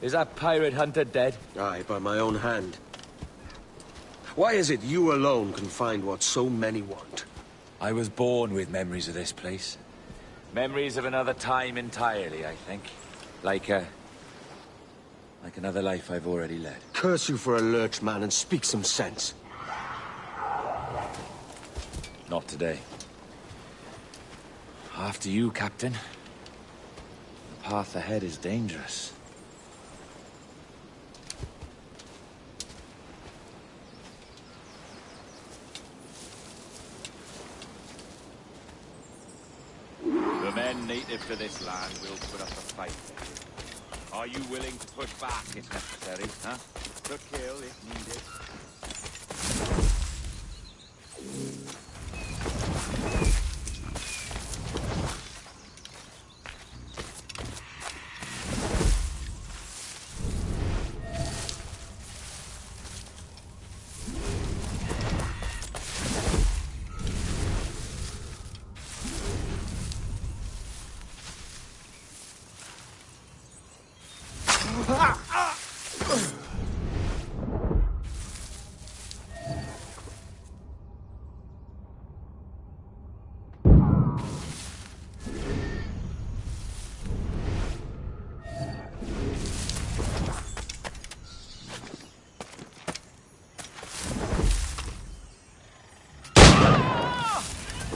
Is that pirate hunter dead? Aye, by my own hand. Why is it you alone can find what so many want? I was born with memories of this place. Memories of another time entirely, I think. Like another life I've already led. Curse you for a lurch, man, and speak some sense. Not today. After you, Captain. The path ahead is dangerous. The men native to this land will put up a fight. Are you willing to push back if necessary, huh? To kill if needed.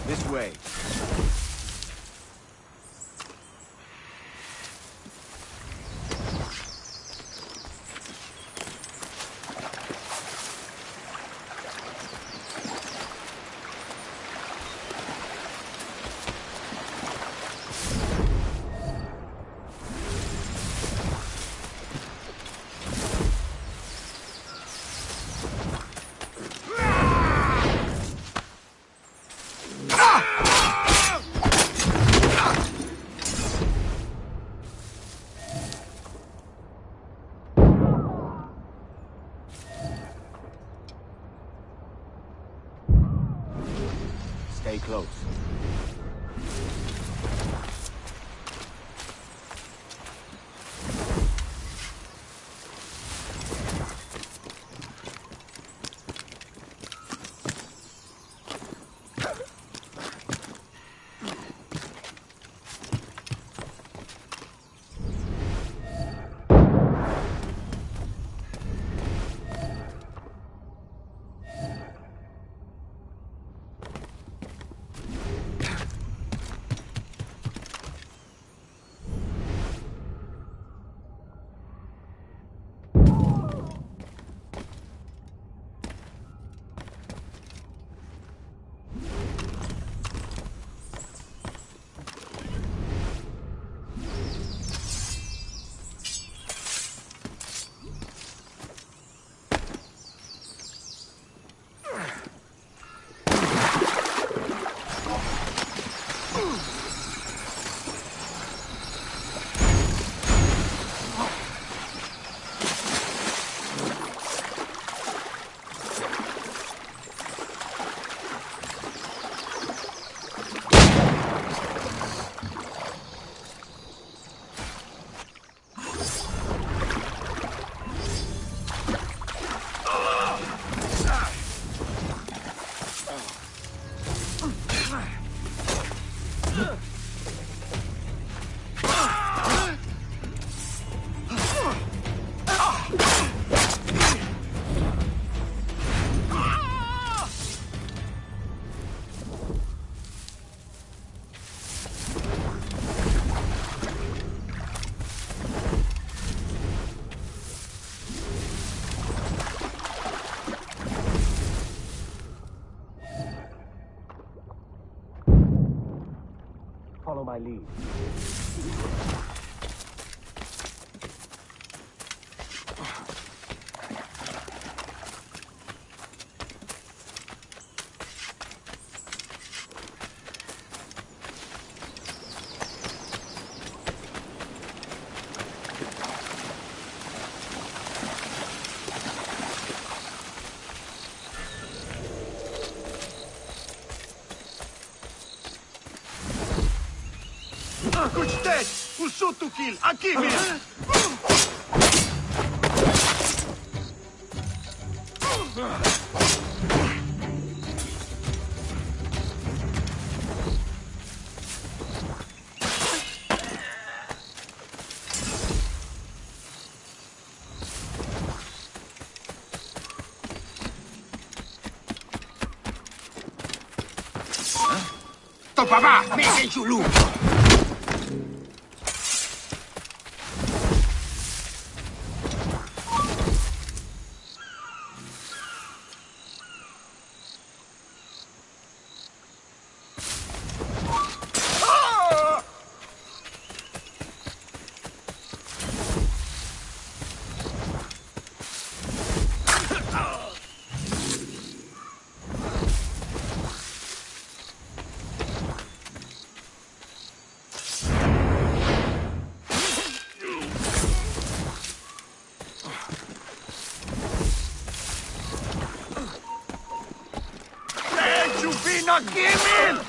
This way. Stay close. Follow my lead. Gostei! O Soto Kill! Aqui mesmo! ton papa, mais c'est chelou. Not give in!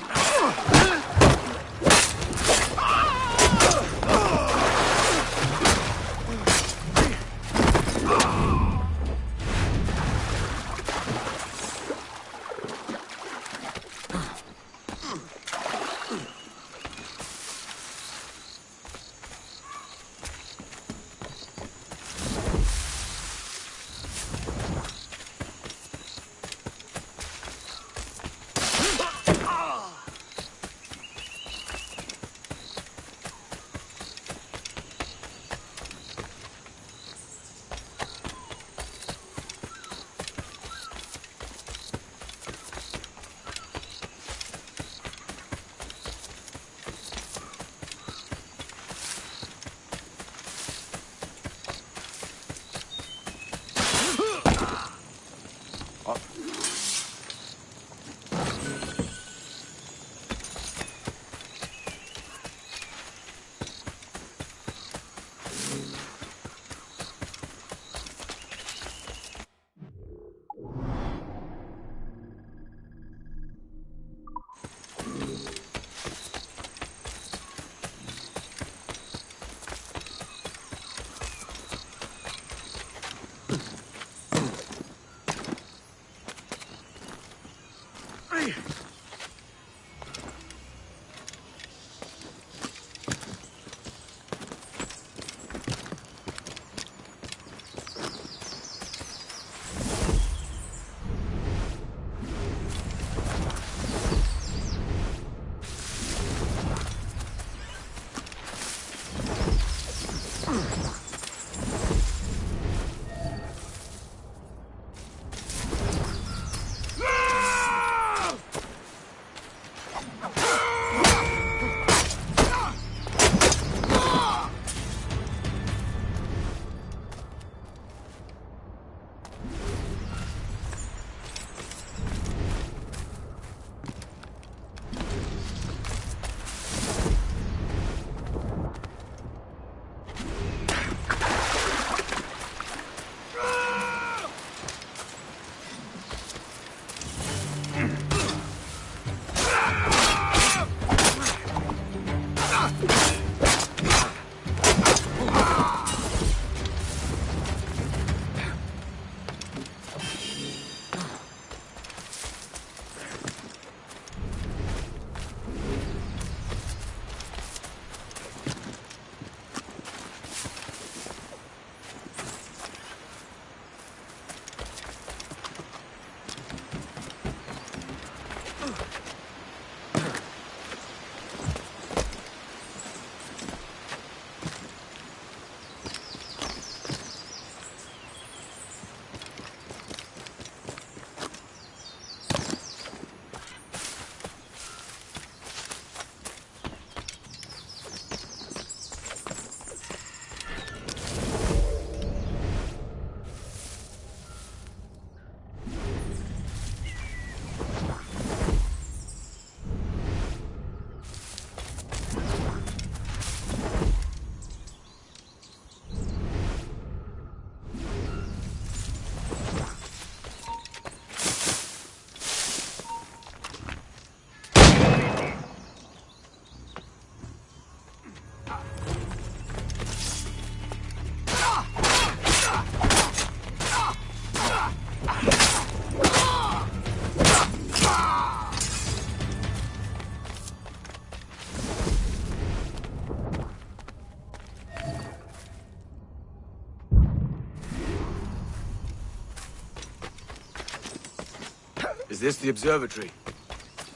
Is this the observatory?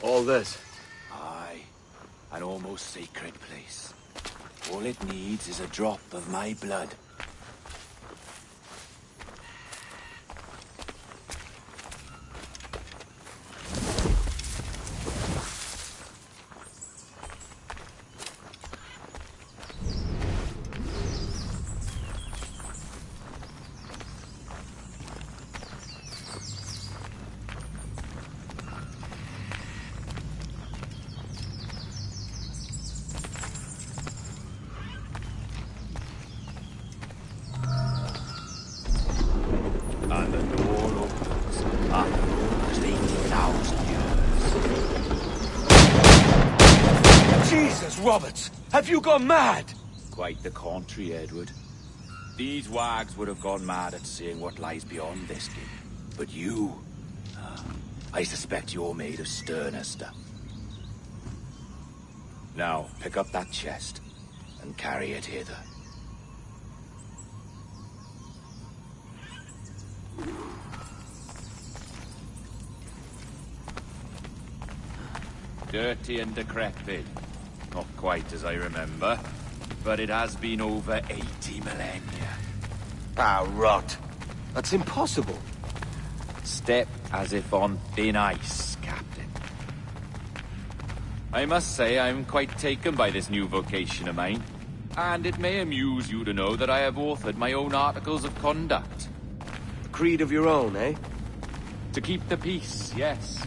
All this? Aye. sacred place. All it needs is a drop of my blood. And the door opens after 80,000 years. Jesus, Roberts! Have you gone mad? Quite the contrary, Edward. These wags would have gone mad at seeing what lies beyond this gate. But you... I suspect you're made of sterner stuff. Now, pick up that chest and carry it hither. Dirty and decrepit. Not quite as I remember, but it has been over 80 millennia. Ah, rot. That's impossible. Step as if on thin ice, Captain. I must say I'm quite taken by this new vocation of mine. And it may amuse you to know that I have authored my own articles of conduct. A creed of your own, eh? To keep the peace, yes.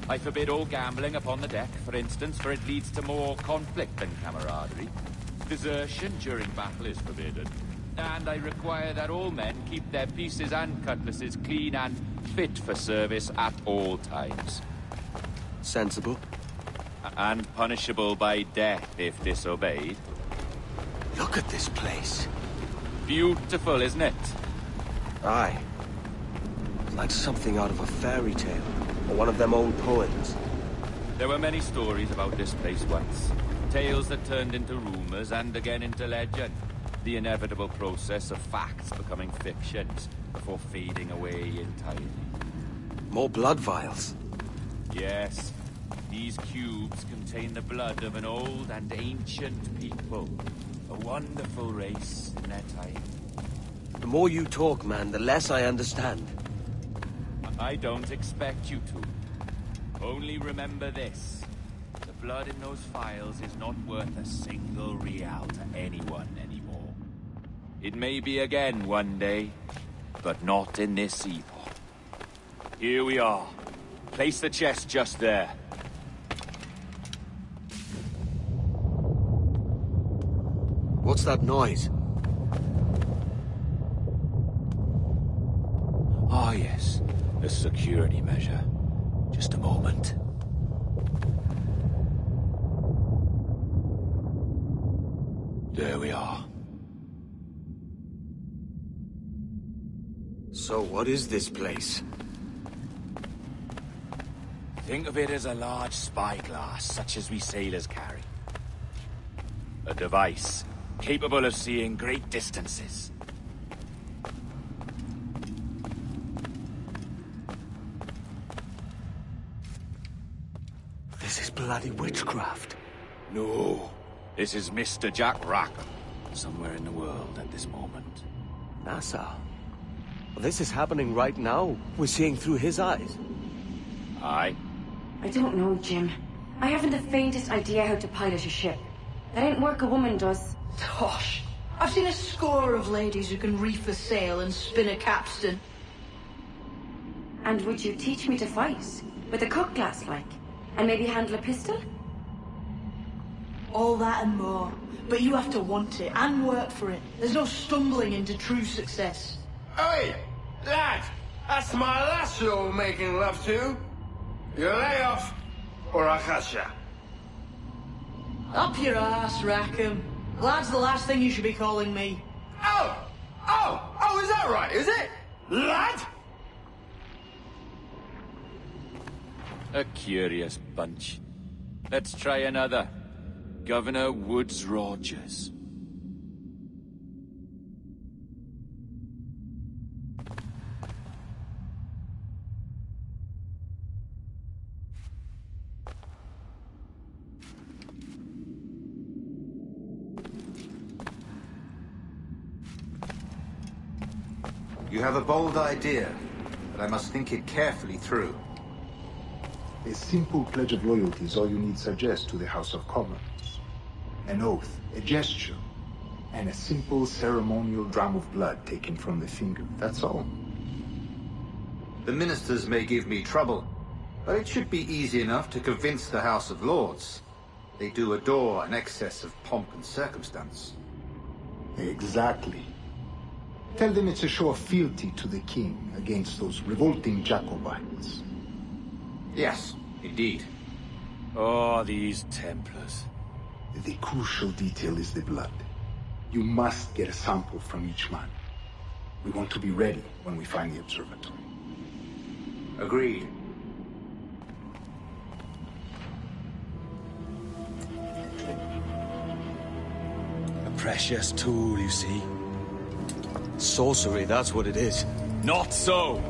I forbid all gambling upon the deck, for instance, for it leads to more conflict than camaraderie. Desertion during battle is forbidden. And I require that all men keep their pieces and cutlasses clean and fit for service at all times. Sensible. And punishable by death if disobeyed. Look at this place. Beautiful, isn't it? Aye. Like something out of a fairy tale. Or one of them old poems. There were many stories about this place once. Tales that turned into rumors and again into legend. The inevitable process of facts becoming fictions before fading away entirely. More blood vials. Yes, these cubes contain the blood of an old and ancient people. A wonderful race in their time. The more you talk, man, the less I understand. I don't expect you to. Only remember this. The blood in those files is not worth a single real to anyone anymore. It may be again one day, but not in this epoch. Here we are. Place the chest just there. What's that noise? Ah, yes. A security measure. Just a moment. There we are. So what is this place? Think of it as a large spyglass, such as we sailors carry. A device capable of seeing great distances. This is bloody witchcraft. No, this is Mr. Jack Rackham, somewhere in the world at this moment. NASA. This is happening right now. We're seeing through his eyes. Aye. I don't know, Jim. I haven't the faintest idea how to pilot a ship. That ain't work a woman does. Tosh. I've seen a score of ladies who can reef a sail and spin a capstan. And would you teach me to fight? With a cutlass, like? And maybe handle a pistol? All that and more. But you have to want it and work for it. There's no stumbling into true success. Hey, lad, that's my lass you're making love to. You lay off, or I'll catch ya. Up your ass, Rackham. Lad's the last thing you should be calling me. Oh, is that right, is it? Lad? A curious bunch. Let's try another. Governor Woodes Rogers. You have a bold idea, but I must think it carefully through. A simple pledge of loyalty is all you need suggest to the House of Commons. An oath, a gesture, and a simple ceremonial dram of blood taken from the finger. That's all. The ministers may give me trouble, but it should be easy enough to convince the House of Lords. They do adore an excess of pomp and circumstance. Exactly. Tell them it's a show of fealty to the king against those revolting Jacobites. Yes, indeed. Oh, these Templars. The crucial detail is the blood. You must get a sample from each man. We want to be ready when we find the observatory. Agreed. A precious tool, you see. Sorcery, that's what it is. Not so!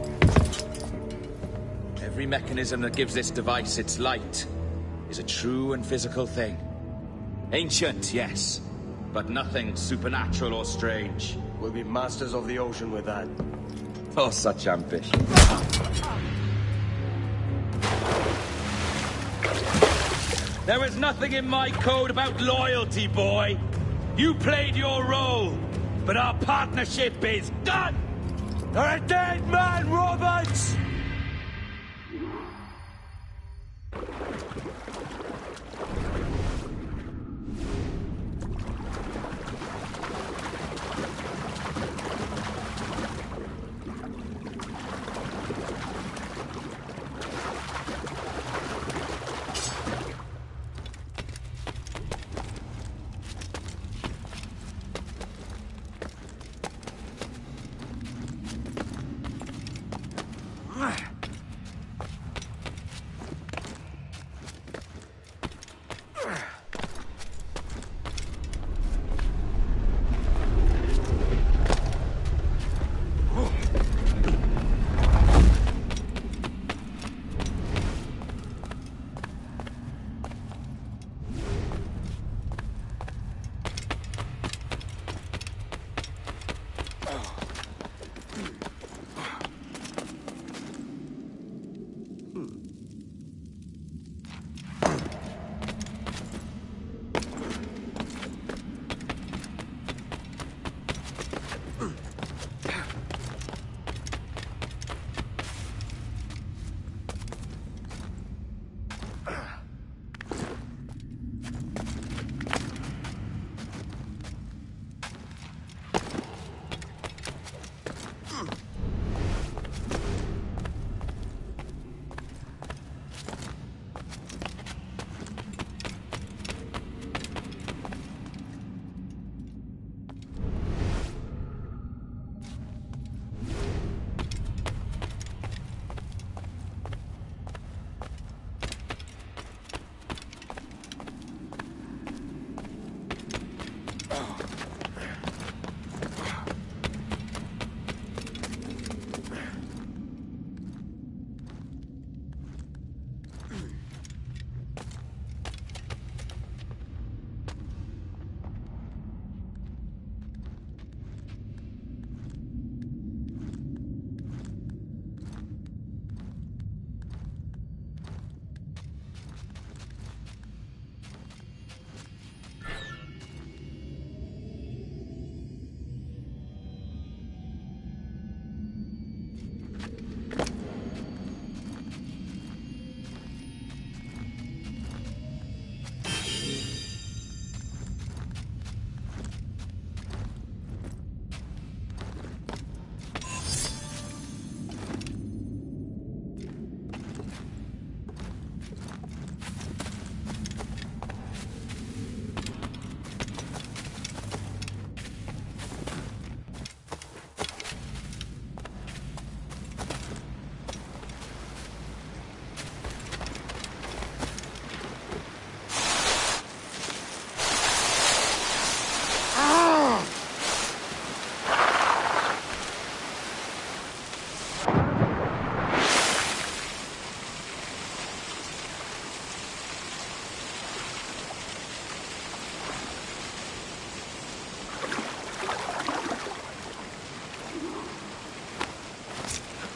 Every mechanism that gives this device its light is a true and physical thing. Ancient, yes, but nothing supernatural or strange. We'll be masters of the ocean with that. Oh, such ambition. There was nothing in my code about loyalty, boy. You played your role, but our partnership is done! You're a dead man, Roberts!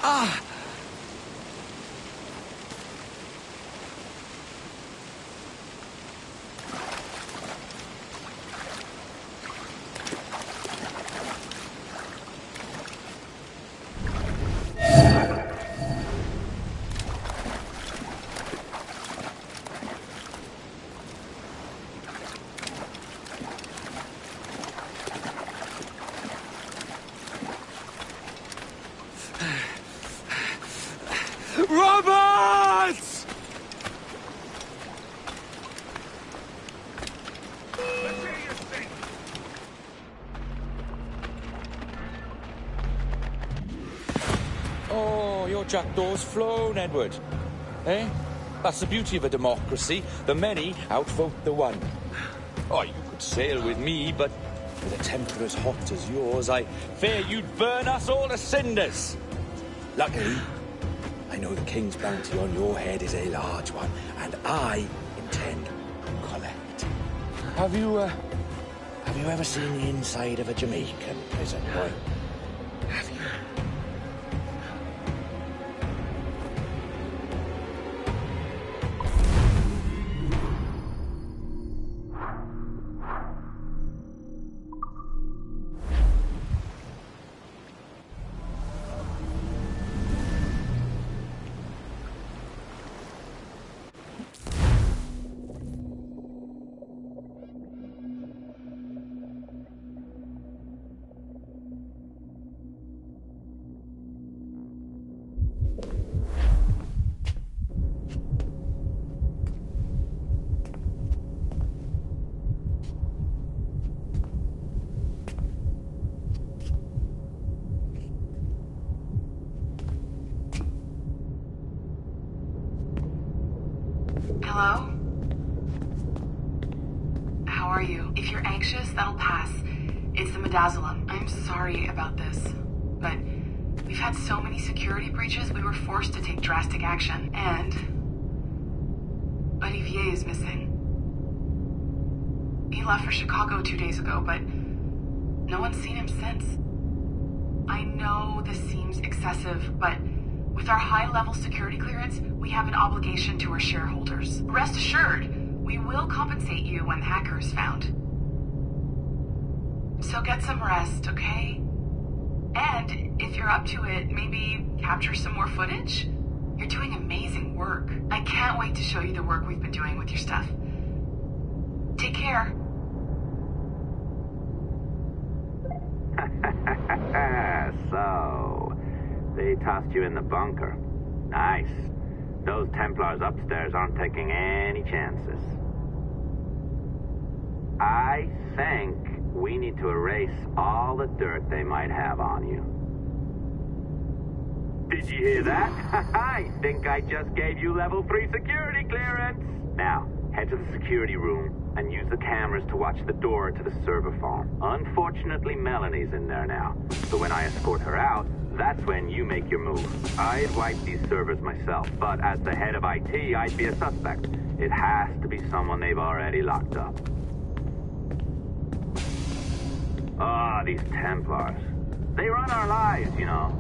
Ah! Roberts! Oh, your jackdaw's flown, Edward. Eh? That's the beauty of a democracy. The many outvote the one. Oh, you could sail with me, but with a temper as hot as yours, I fear you'd burn us all to cinders. Luckily, I know the king's bounty on your head is a large one, and I intend to collect. Have you ever seen the inside of a Jamaican prison, boy? Have you? Hello? How are you? If you're anxious, that'll pass. It's the midazolam. I'm sorry about this, but we've had so many security breaches, we were forced to take drastic action, and Olivier is missing. He left for Chicago 2 days ago, but no one's seen him since. I know this seems excessive, but with our high-level security clearance, we have an obligation to our shareholders. Rest assured, we will compensate you when the hacker is found. So get some rest, okay? And if you're up to it, maybe capture some more footage? You're doing amazing work. I can't wait to show you the work we've been doing with your stuff. Take care. So, they tossed you in the bunker. Nice. Those Templars upstairs aren't taking any chances. I think we need to erase all the dirt they might have on you. Did you hear that? I think I just gave you level 3 security clearance. Now, head to the security room and use the cameras to watch the door to the server farm. Unfortunately, Melanie's in there now. So when I escort her out, that's when you make your move. I'd wipe these servers myself, but as the head of IT, I'd be a suspect. It has to be someone they've already locked up. Ah, these Templars. They run our lives, you know.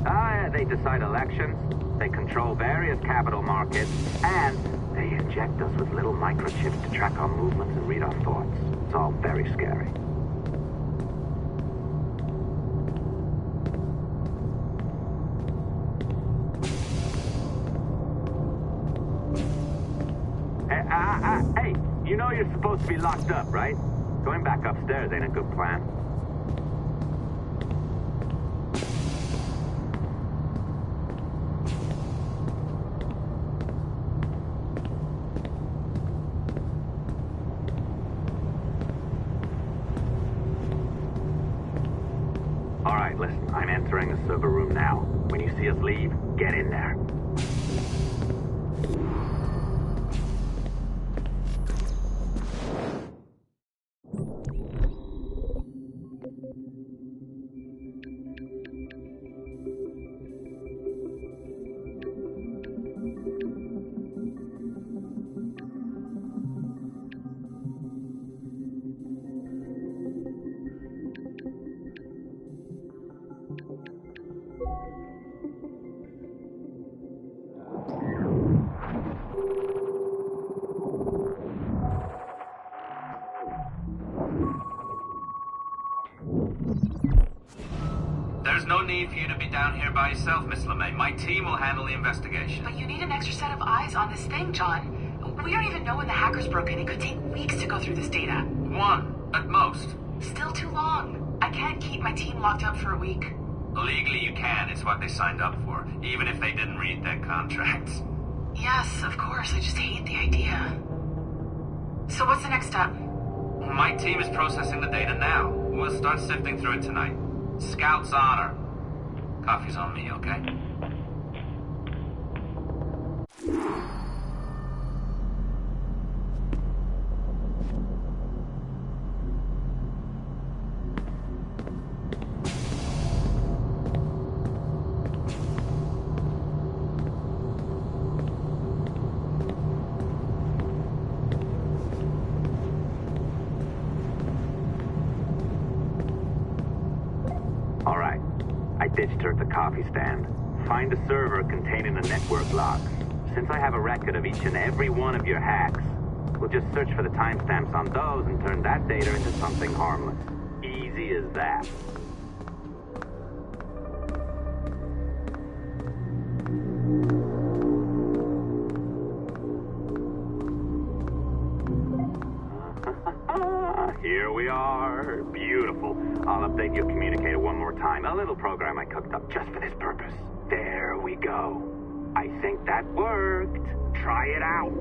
They decide elections, they control various capital markets, and they inject us with little microchips to track our movements and read our thoughts. It's all very scary. Hey, you know you're supposed to be locked up, right? Going back upstairs ain't a good plan. All right, listen, I'm entering the server room now. When you see us leave, get in there. There's no need for you to be down here by yourself, Miss LeMay. My team will handle the investigation. But you need an extra set of eyes on this thing, John. We don't even know when the hackers broke in. It could take weeks to go through this data. 1, at most. Still too long. I can't keep my team locked up for a week. Legally you can. It's what they signed up for, even if they didn't read their contracts. Yes, of course. I just hate the idea. So what's the next step? My team is processing the data now. We'll start sifting through it tonight. Scout's honor. Coffee's on me, okay? Ditched her at the coffee stand. Find a server containing the network logs. Since I have a record of each and every one of your hacks, we'll just search for the timestamps on those and turn that data into something harmless. Easy as that. Here we are. Beautiful. I'll update your communicator one more time. A little program I cooked up just for this purpose. There we go. I think that worked. Try it out.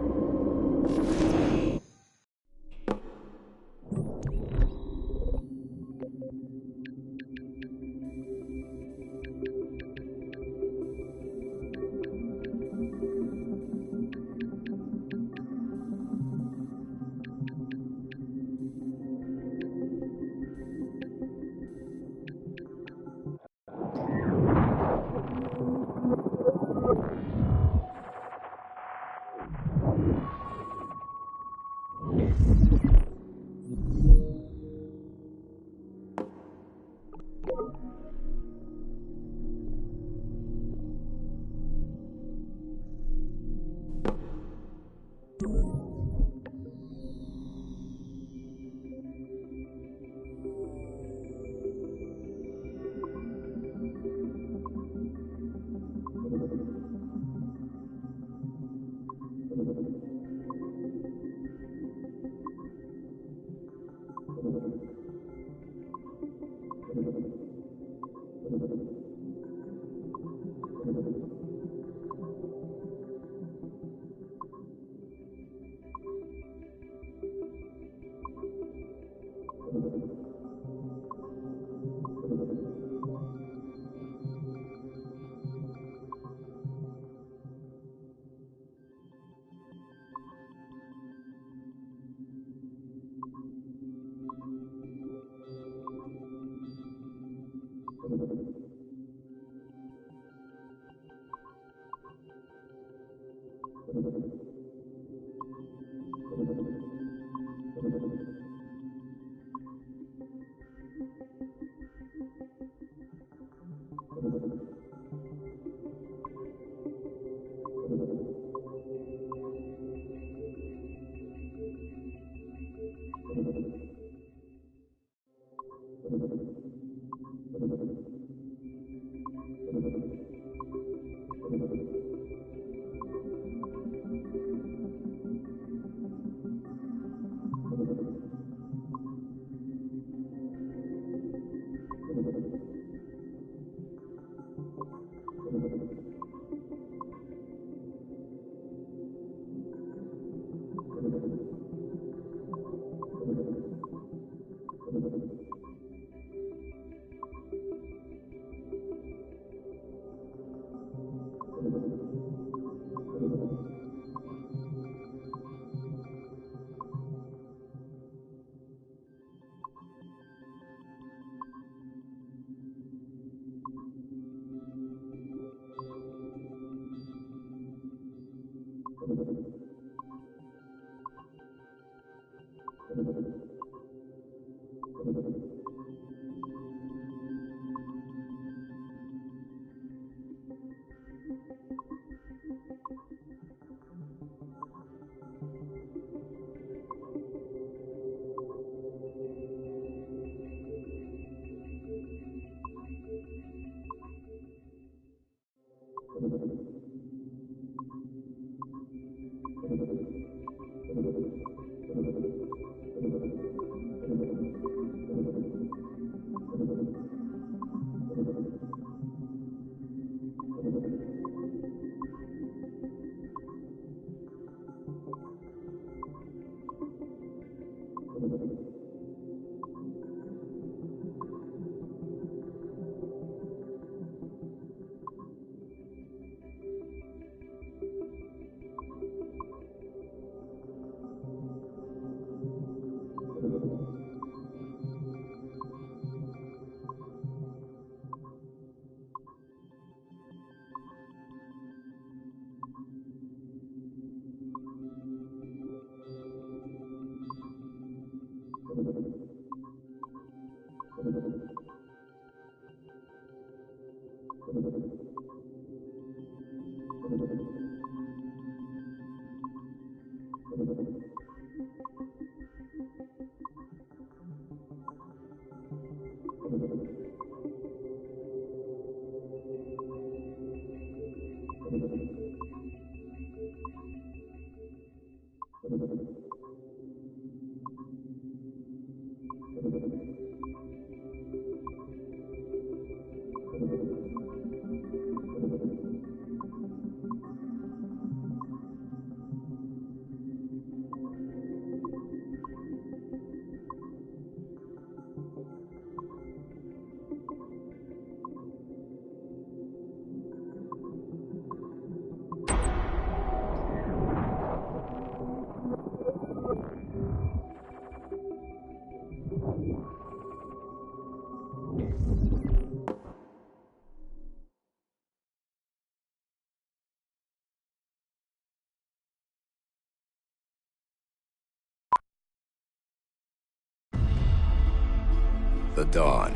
The dawn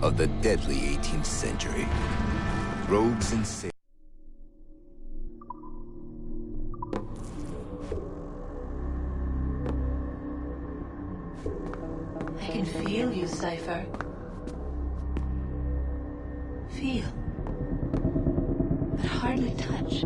of the deadly 18th century. Rogues and sailors. I can feel you, Cypher. Feel. But hardly touch.